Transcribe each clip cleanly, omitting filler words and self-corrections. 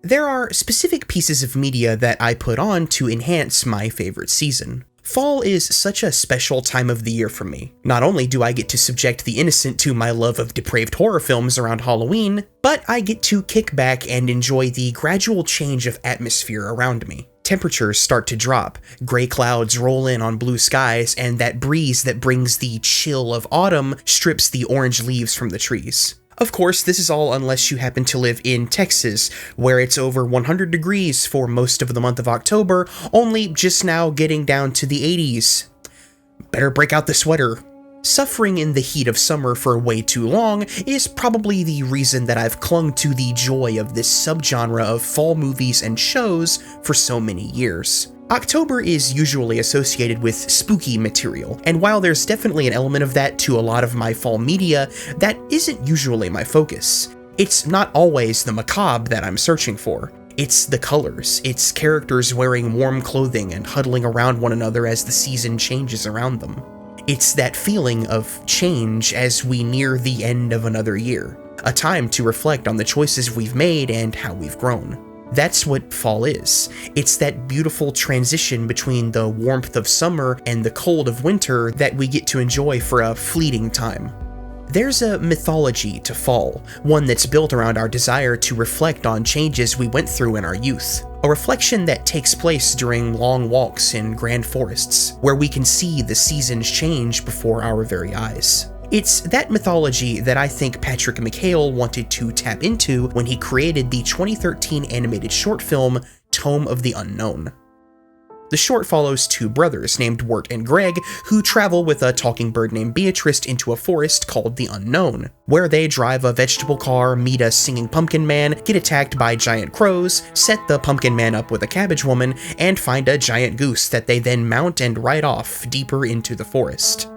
There are specific pieces of media that I put on to enhance my favorite season. Fall is such a special time of the year for me. Not only do I get to subject the innocent to my love of depraved horror films around Halloween, but I get to kick back and enjoy the gradual change of atmosphere around me. Temperatures start to drop, gray clouds roll in on blue skies, and that breeze that brings the chill of autumn strips the orange leaves from the trees. Of course, this is all unless you happen to live in Texas, where it's over 100 degrees for most of the month of October, only just now getting down to the 80s. Better break out the sweater. Suffering in the heat of summer for way too long is probably the reason that I've clung to the joy of this subgenre of fall movies and shows for so many years. October is usually associated with spooky material, and while there's definitely an element of that to a lot of my fall media, that isn't usually my focus. It's not always the macabre that I'm searching for. It's the colors, it's characters wearing warm clothing and huddling around one another as the season changes around them. It's that feeling of change as we near the end of another year, a time to reflect on the choices we've made and how we've grown. That's what fall is. It's that beautiful transition between the warmth of summer and the cold of winter that we get to enjoy for a fleeting time. There's a mythology to fall, one that's built around our desire to reflect on changes we went through in our youth. A reflection that takes place during long walks in grand forests, where we can see the seasons change before our very eyes. It's that mythology that I think Patrick McHale wanted to tap into when he created the 2013 animated short film Tome of the Unknown. The short follows two brothers named Wirt and Greg who travel with a talking bird named Beatrice into a forest called the Unknown, where they drive a vegetable car, meet a singing pumpkin man, get attacked by giant crows, set the pumpkin man up with a cabbage woman, and find a giant goose that they then mount and ride off deeper into the forest.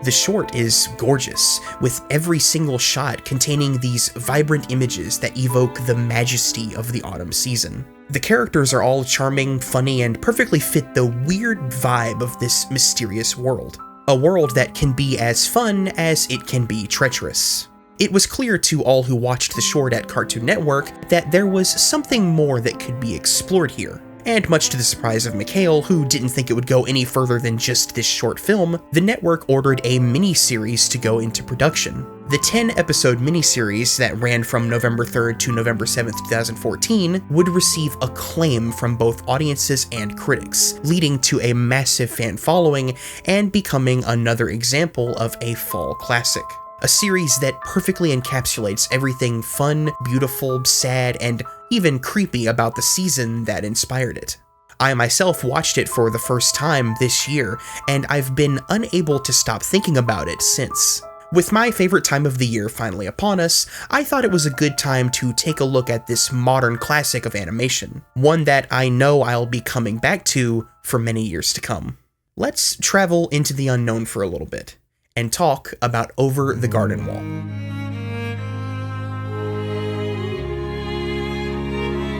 The short is gorgeous, with every single shot containing these vibrant images that evoke the majesty of the autumn season. The characters are all charming, funny, and perfectly fit the weird vibe of this mysterious world. A world that can be as fun as it can be treacherous. It was clear to all who watched the short at Cartoon Network that there was something more that could be explored here. And much to the surprise of McHale, who didn't think it would go any further than just this short film, the network ordered a mini-series to go into production. The 10-episode miniseries that ran from November 3rd to November 7th, 2014 would receive acclaim from both audiences and critics, leading to a massive fan following and becoming another example of a fall classic. A series that perfectly encapsulates everything fun, beautiful, sad, and even creepy about the season that inspired it. I myself watched it for the first time this year, and I've been unable to stop thinking about it since. With my favorite time of the year finally upon us, I thought it was a good time to take a look at this modern classic of animation, one that I know I'll be coming back to for many years to come. Let's travel into the unknown for a little bit, and talk about Over the Garden Wall.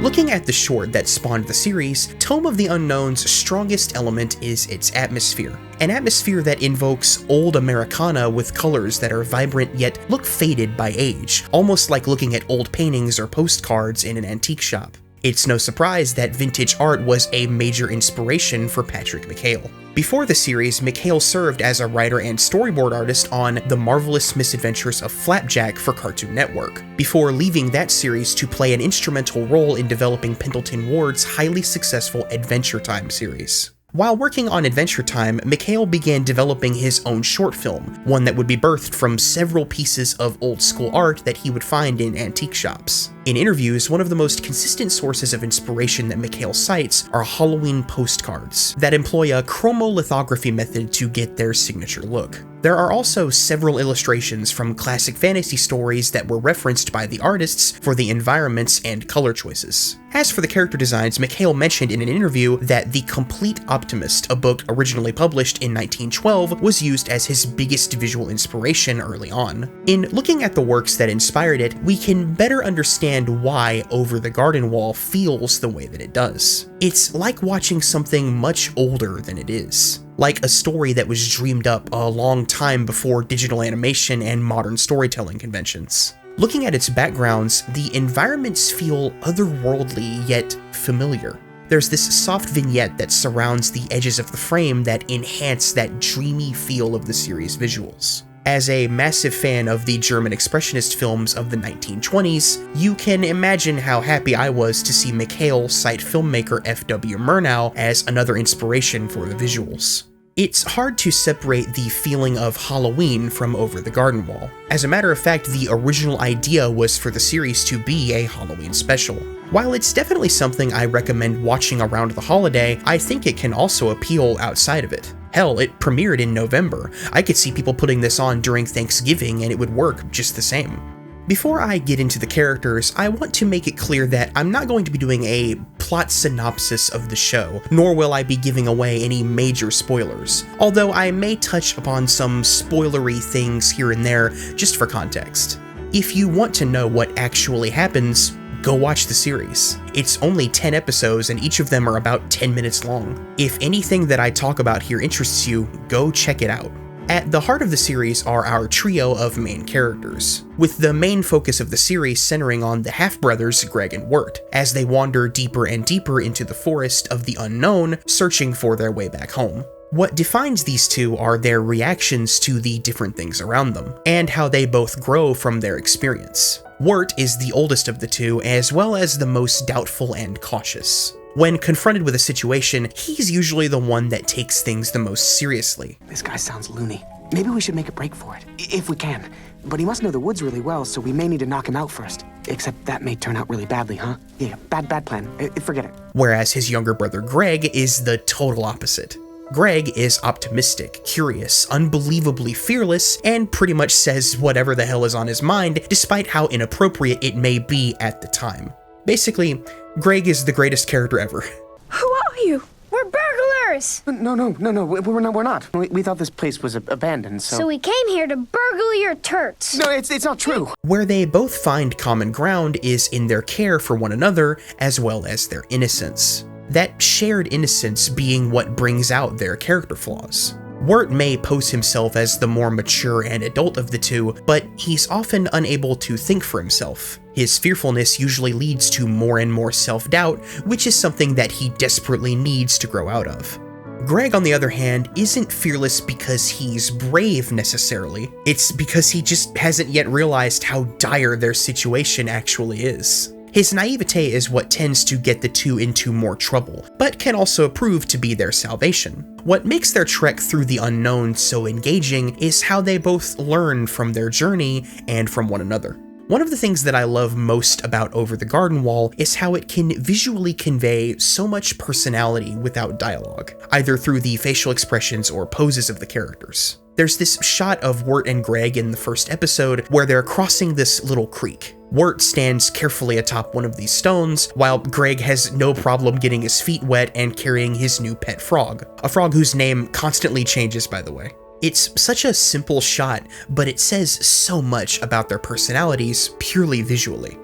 Looking at the short that spawned the series, Tome of the Unknown's strongest element is its atmosphere. An atmosphere that invokes old Americana with colors that are vibrant yet look faded by age, almost like looking at old paintings or postcards in an antique shop. It's no surprise that vintage art was a major inspiration for Patrick McHale. Before the series, McHale served as a writer and storyboard artist on The Marvelous Misadventures of Flapjack for Cartoon Network, before leaving that series to play an instrumental role in developing Pendleton Ward's highly successful Adventure Time series. While working on Adventure Time, McHale began developing his own short film, one that would be birthed from several pieces of old-school art that he would find in antique shops. In interviews, one of the most consistent sources of inspiration that McHale cites are Halloween postcards that employ a chromolithography method to get their signature look. There are also several illustrations from classic fantasy stories that were referenced by the artists for the environments and color choices. As for the character designs, McHale mentioned in an interview that The Complete Optimist, a book originally published in 1912, was used as his biggest visual inspiration early on. In looking at the works that inspired it, we can better understand why Over the Garden Wall feels the way that it does. It's like watching something much older than it is. Like a story that was dreamed up a long time before digital animation and modern storytelling conventions. Looking at its backgrounds, the environments feel otherworldly yet familiar. There's this soft vignette that surrounds the edges of the frame that enhance that dreamy feel of the series' visuals. As a massive fan of the German expressionist films of the 1920s, you can imagine how happy I was to see McHale cite filmmaker F.W. Murnau as another inspiration for the visuals. It's hard to separate the feeling of Halloween from Over the Garden Wall. As a matter of fact, the original idea was for the series to be a Halloween special. While it's definitely something I recommend watching around the holiday, I think it can also appeal outside of it. Hell, it premiered in November. I could see people putting this on during Thanksgiving and it would work just the same. Before I get into the characters, I want to make it clear that I'm not going to be doing a plot synopsis of the show, nor will I be giving away any major spoilers, although I may touch upon some spoilery things here and there just for context. If you want to know what actually happens, go watch the series. It's only 10 episodes and each of them are about 10 minutes long. If anything that I talk about here interests you, go check it out. At the heart of the series are our trio of main characters, with the main focus of the series centering on the half-brothers Greg and Wirt, as they wander deeper and deeper into the forest of the unknown, searching for their way back home. What defines these two are their reactions to the different things around them, and how they both grow from their experience. Wirt is the oldest of the two, as well as the most doubtful and cautious. When confronted with a situation, he's usually the one that takes things the most seriously. This guy sounds loony. Maybe we should make a break for it, if we can. But he must know the woods really well, so we may need to knock him out first. Except that may turn out really badly, huh? Yeah, bad plan. Forget it. Whereas his younger brother Greg is the total opposite. Greg is optimistic, curious, unbelievably fearless, and pretty much says whatever the hell is on his mind, despite how inappropriate it may be at the time. Basically, Greg is the greatest character ever. Who are you? We're burglars! No, we're not. We thought this place was abandoned, so... So we came here to burgle your turts. No, it's not true. Where they both find common ground is in their care for one another, as well as their innocence. That shared innocence being what brings out their character flaws. Wirt may pose himself as the more mature and adult of the two, but he's often unable to think for himself. His fearfulness usually leads to more and more self-doubt, which is something that he desperately needs to grow out of. Greg, on the other hand, isn't fearless because he's brave necessarily. It's because he just hasn't yet realized how dire their situation actually is. His naivete is what tends to get the two into more trouble, but can also prove to be their salvation. What makes their trek through the unknown so engaging is how they both learn from their journey and from one another. One of the things that I love most about Over the Garden Wall is how it can visually convey so much personality without dialogue, either through the facial expressions or poses of the characters. There's this shot of Wirt and Greg in the first episode where they're crossing this little creek. Wirt stands carefully atop one of these stones, while Greg has no problem getting his feet wet and carrying his new pet frog, a frog whose name constantly changes, by the way. It's such a simple shot, but it says so much about their personalities purely visually.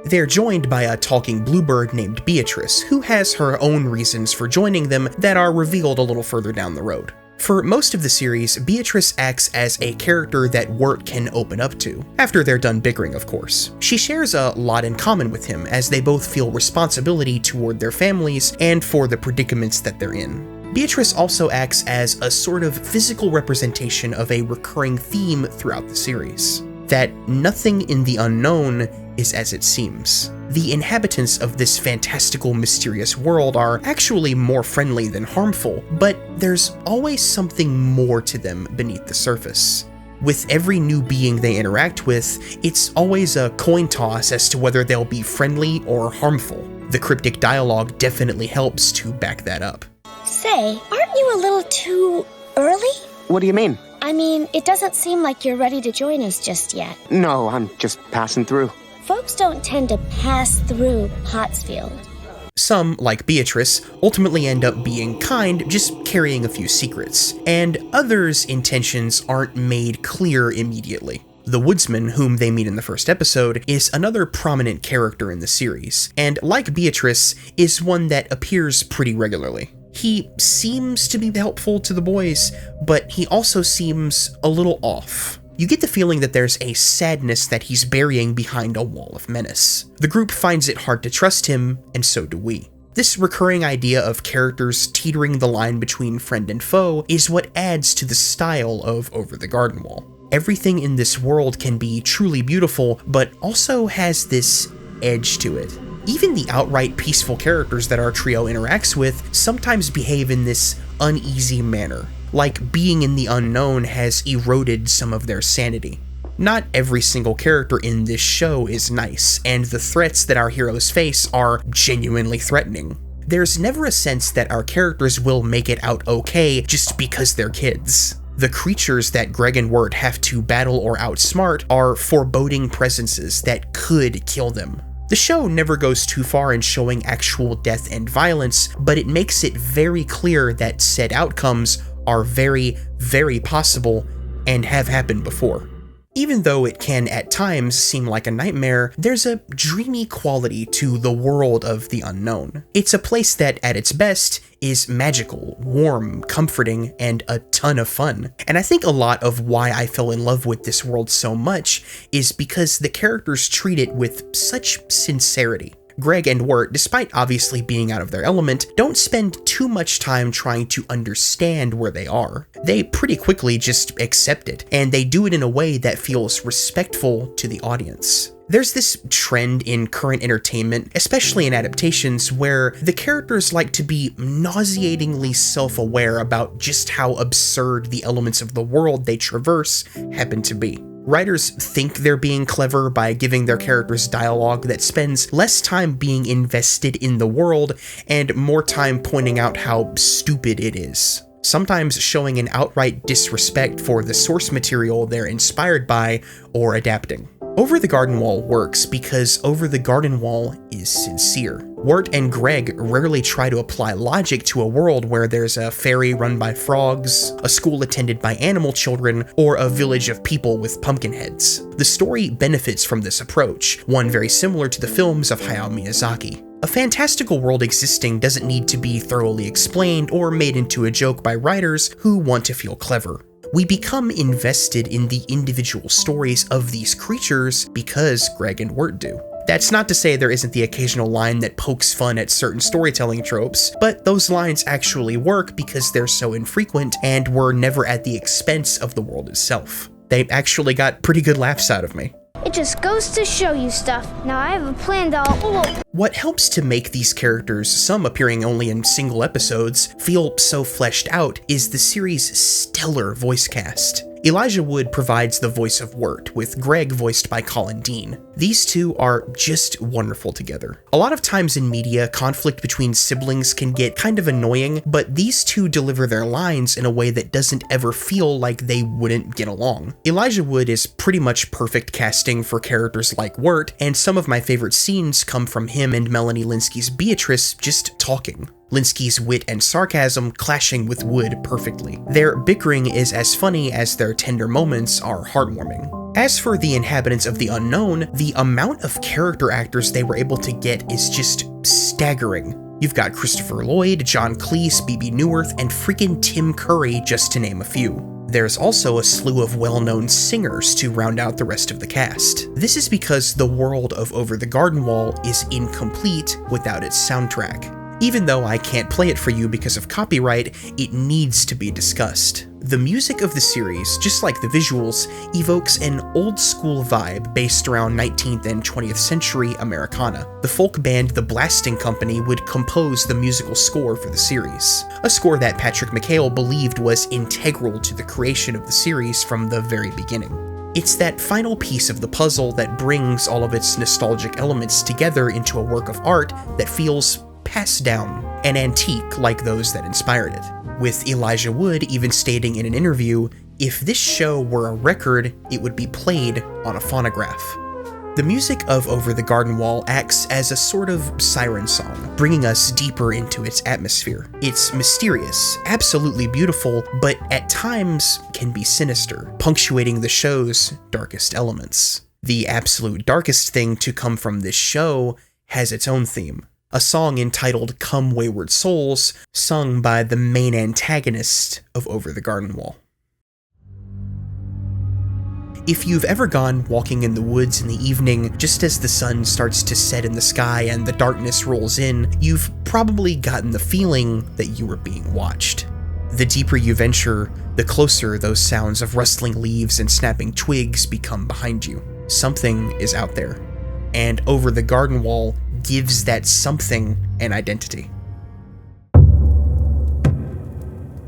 They're joined by a talking bluebird named Beatrice, who has her own reasons for joining them that are revealed a little further down the road. For most of the series, Beatrice acts as a character that Wirt can open up to, after they're done bickering, of course. She shares a lot in common with him, as they both feel responsibility toward their families and for the predicaments that they're in. Beatrice also acts as a sort of physical representation of a recurring theme throughout the series, that nothing in the unknown is as it seems. The inhabitants of this fantastical, mysterious world are actually more friendly than harmful, but there's always something more to them beneath the surface. With every new being they interact with, it's always a coin toss as to whether they'll be friendly or harmful. The cryptic dialogue definitely helps to back that up. Say, aren't you a little too early? What do you mean? I mean, it doesn't seem like you're ready to join us just yet. No, I'm just passing through. Folks don't tend to pass through Pottsfield. Some, like Beatrice, ultimately end up being kind, just carrying a few secrets, and others' intentions aren't made clear immediately. The woodsman, whom they meet in the first episode, is another prominent character in the series, and like Beatrice, is one that appears pretty regularly. He seems to be helpful to the boys, but he also seems a little off. You get the feeling that there's a sadness that he's burying behind a wall of menace. The group finds it hard to trust him, and so do we. This recurring idea of characters teetering the line between friend and foe is what adds to the style of Over the Garden Wall. Everything in this world can be truly beautiful, but also has this edge to it. Even the outright peaceful characters that our trio interacts with sometimes behave in this uneasy manner, like being in the unknown has eroded some of their sanity. Not every single character in this show is nice, and the threats that our heroes face are genuinely threatening. There's never a sense that our characters will make it out okay just because they're kids. The creatures that Greg and Wirt have to battle or outsmart are foreboding presences that could kill them. The show never goes too far in showing actual death and violence, but it makes it very clear that said outcomes are very, very possible and have happened before. Even though it can at times seem like a nightmare, there's a dreamy quality to the world of the unknown. It's a place that, at its best, is magical, warm, comforting, and a ton of fun. And I think a lot of why I fell in love with this world so much is because the characters treat it with such sincerity. Greg and Wirt, despite obviously being out of their element, don't spend too much time trying to understand where they are. They pretty quickly just accept it, and they do it in a way that feels respectful to the audience. There's this trend in current entertainment, especially in adaptations, where the characters like to be nauseatingly self-aware about just how absurd the elements of the world they traverse happen to be. Writers think they're being clever by giving their characters dialogue that spends less time being invested in the world and more time pointing out how stupid it is. Sometimes showing an outright disrespect for the source material they're inspired by or adapting. Over the Garden Wall works because Over the Garden Wall is sincere. Wirt and Greg rarely try to apply logic to a world where there's a ferry run by frogs, a school attended by animal children, or a village of people with pumpkin heads. The story benefits from this approach, one very similar to the films of Hayao Miyazaki. A fantastical world existing doesn't need to be thoroughly explained or made into a joke by writers who want to feel clever. We become invested in the individual stories of these creatures because Greg and Wirt do. That's not to say there isn't the occasional line that pokes fun at certain storytelling tropes, but those lines actually work because they're so infrequent and were never at the expense of the world itself. They actually got pretty good laughs out of me. It just goes to show you stuff. Now I have a plan to What helps to make these characters, some appearing only in single episodes, feel so fleshed out is the series' stellar voice cast. Elijah Wood provides the voice of Wirt, with Greg voiced by Colin Dean. These two are just wonderful together. A lot of times in media, conflict between siblings can get kind of annoying, but these two deliver their lines in a way that doesn't ever feel like they wouldn't get along. Elijah Wood is pretty much perfect casting for characters like Wirt, and some of my favorite scenes come from him and Melanie Lynskey's Beatrice just talking. Lynskey's wit and sarcasm clashing with Wood perfectly. Their bickering is as funny as their tender moments are heartwarming. As for the Inhabitants of the Unknown, the amount of character actors they were able to get is just staggering. You've got Christopher Lloyd, John Cleese, Bebe Neuwirth, and freaking Tim Curry, just to name a few. There's also a slew of well-known singers to round out the rest of the cast. This is because the world of Over the Garden Wall is incomplete without its soundtrack. Even though I can't play it for you because of copyright, it needs to be discussed. The music of the series, just like the visuals, evokes an old-school vibe based around 19th and 20th century Americana. The folk band The Blasting Company would compose the musical score for the series, a score that Patrick McHale believed was integral to the creation of the series from the very beginning. It's that final piece of the puzzle that brings all of its nostalgic elements together into a work of art that feels passed down, an antique like those that inspired it. With Elijah Wood even stating in an interview, if this show were a record, it would be played on a phonograph. The music of Over the Garden Wall acts as a sort of siren song, bringing us deeper into its atmosphere. It's mysterious, absolutely beautiful, but at times can be sinister, punctuating the show's darkest elements. The absolute darkest thing to come from this show has its own theme. A song entitled Come Wayward Souls, sung by the main antagonist of Over the Garden Wall. If you've ever gone walking in the woods in the evening, just as the sun starts to set in the sky and the darkness rolls in, you've probably gotten the feeling that you were being watched. The deeper you venture, the closer those sounds of rustling leaves and snapping twigs become behind you. Something is out there, and Over the Garden Wall gives that something an identity.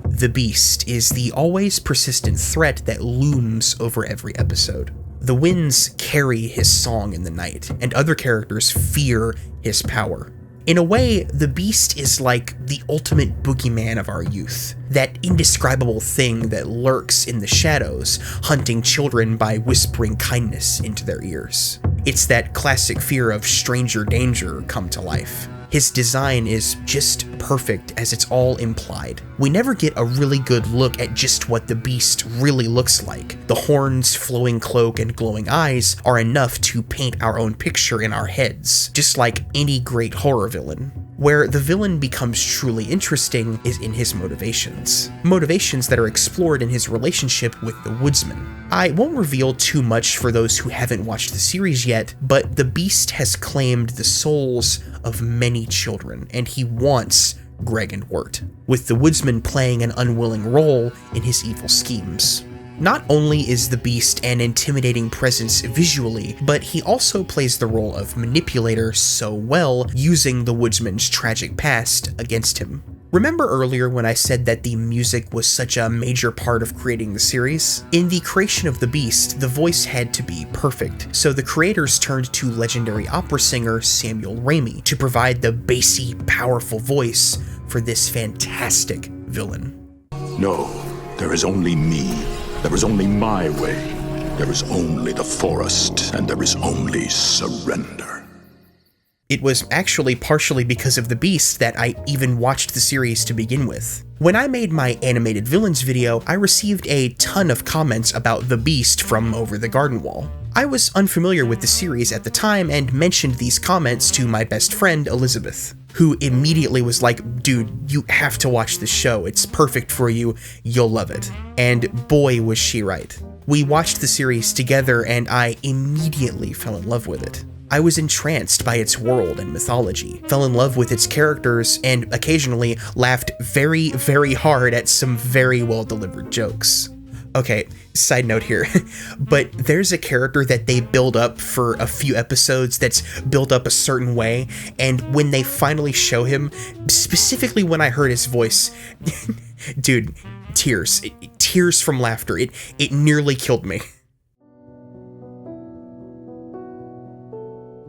The Beast is the always persistent threat that looms over every episode. The winds carry his song in the night, and other characters fear his power. In a way, the Beast is like the ultimate boogeyman of our youth, that indescribable thing that lurks in the shadows, hunting children by whispering kindness into their ears. It's that classic fear of stranger danger come to life. His design is just perfect as it's all implied. We never get a really good look at just what the Beast really looks like. The horns, flowing cloak, and glowing eyes are enough to paint our own picture in our heads, just like any great horror villain. Where the villain becomes truly interesting is in his motivations. Motivations that are explored in his relationship with the woodsman. I won't reveal too much for those who haven't watched the series yet, but the Beast has claimed the souls of many children, and he wants Greg and Wirt, with the woodsman playing an unwilling role in his evil schemes. Not only is the Beast an intimidating presence visually, but he also plays the role of manipulator so well, using the woodsman's tragic past against him. Remember earlier when I said that the music was such a major part of creating the series? In the creation of the Beast, the voice had to be perfect, so the creators turned to legendary opera singer Samuel Ramey to provide the bassy, powerful voice for this fantastic villain. No, there is only me. There is only my way. There is only the forest, and there is only surrender. It was actually partially because of the Beast that I even watched the series to begin with. When I made my animated villains video, I received a ton of comments about the Beast from Over the Garden Wall. I was unfamiliar with the series at the time and mentioned these comments to my best friend Elizabeth, who immediately was like, dude, you have to watch this show, it's perfect for you, you'll love it. And boy was she right. We watched the series together and I immediately fell in love with it. I was entranced by its world and mythology, fell in love with its characters, and occasionally laughed very, very hard at some very well-delivered jokes. Okay, side note here, but there's a character that they build up for a few episodes that's built up a certain way, and when they finally show him, specifically when I heard his voice, dude, tears from laughter, it nearly killed me.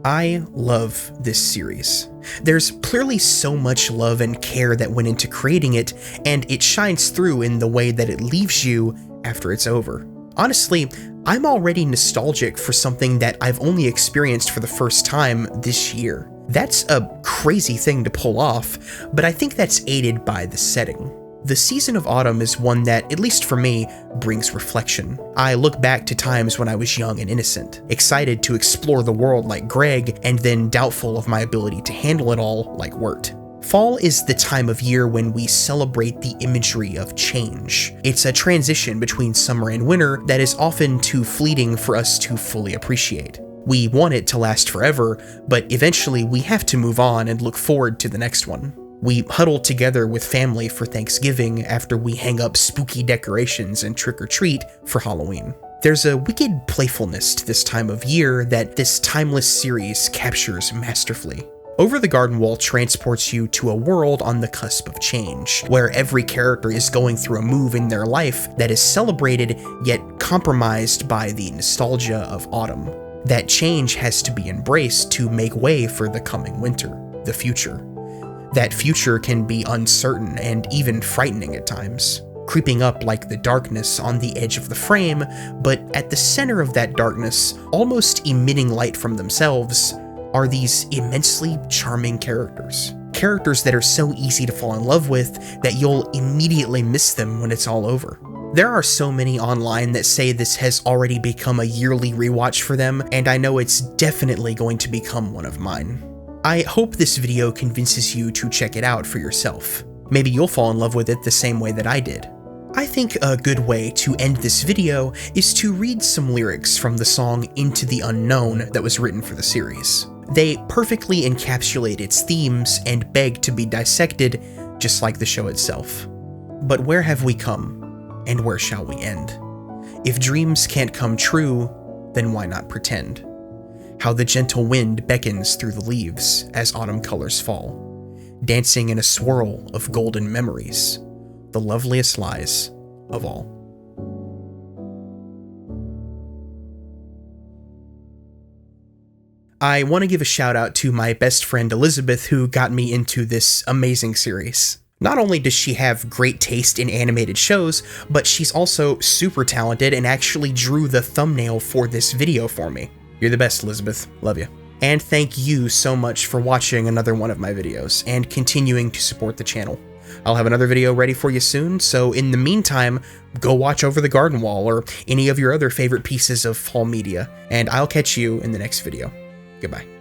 I love this series. There's clearly so much love and care that went into creating it, and it shines through in the way that it leaves you after it's over. Honestly, I'm already nostalgic for something that I've only experienced for the first time this year. That's a crazy thing to pull off, but I think that's aided by the setting. The season of autumn is one that, at least for me, brings reflection. I look back to times when I was young and innocent, excited to explore the world like Greg, and then doubtful of my ability to handle it all like Wirt. Fall is the time of year when we celebrate the imagery of change. It's a transition between summer and winter that is often too fleeting for us to fully appreciate. We want it to last forever, but eventually we have to move on and look forward to the next one. We huddle together with family for Thanksgiving after we hang up spooky decorations and trick-or-treat for Halloween. There's a wicked playfulness to this time of year that this timeless series captures masterfully. Over the Garden Wall transports you to a world on the cusp of change, where every character is going through a move in their life that is celebrated yet compromised by the nostalgia of autumn. That change has to be embraced to make way for the coming winter, the future. That future can be uncertain and even frightening at times, creeping up like the darkness on the edge of the frame, but at the center of that darkness, almost emitting light from themselves, are these immensely charming characters. Characters that are so easy to fall in love with that you'll immediately miss them when it's all over. There are so many online that say this has already become a yearly rewatch for them, and I know it's definitely going to become one of mine. I hope this video convinces you to check it out for yourself. Maybe you'll fall in love with it the same way that I did. I think a good way to end this video is to read some lyrics from the song Into the Unknown that was written for the series. They perfectly encapsulate its themes and beg to be dissected, just like the show itself. But where have we come, and where shall we end? If dreams can't come true, then why not pretend? How the gentle wind beckons through the leaves as autumn colors fall, dancing in a swirl of golden memories, the loveliest lies of all. I want to give a shout out to my best friend Elizabeth, who got me into this amazing series. Not only does she have great taste in animated shows, but she's also super talented and actually drew the thumbnail for this video for me. You're the best, Elizabeth. Love you. And thank you so much for watching another one of my videos and continuing to support the channel. I'll have another video ready for you soon, so in the meantime, go watch Over the Garden Wall or any of your other favorite pieces of fall media, and I'll catch you in the next video. Goodbye.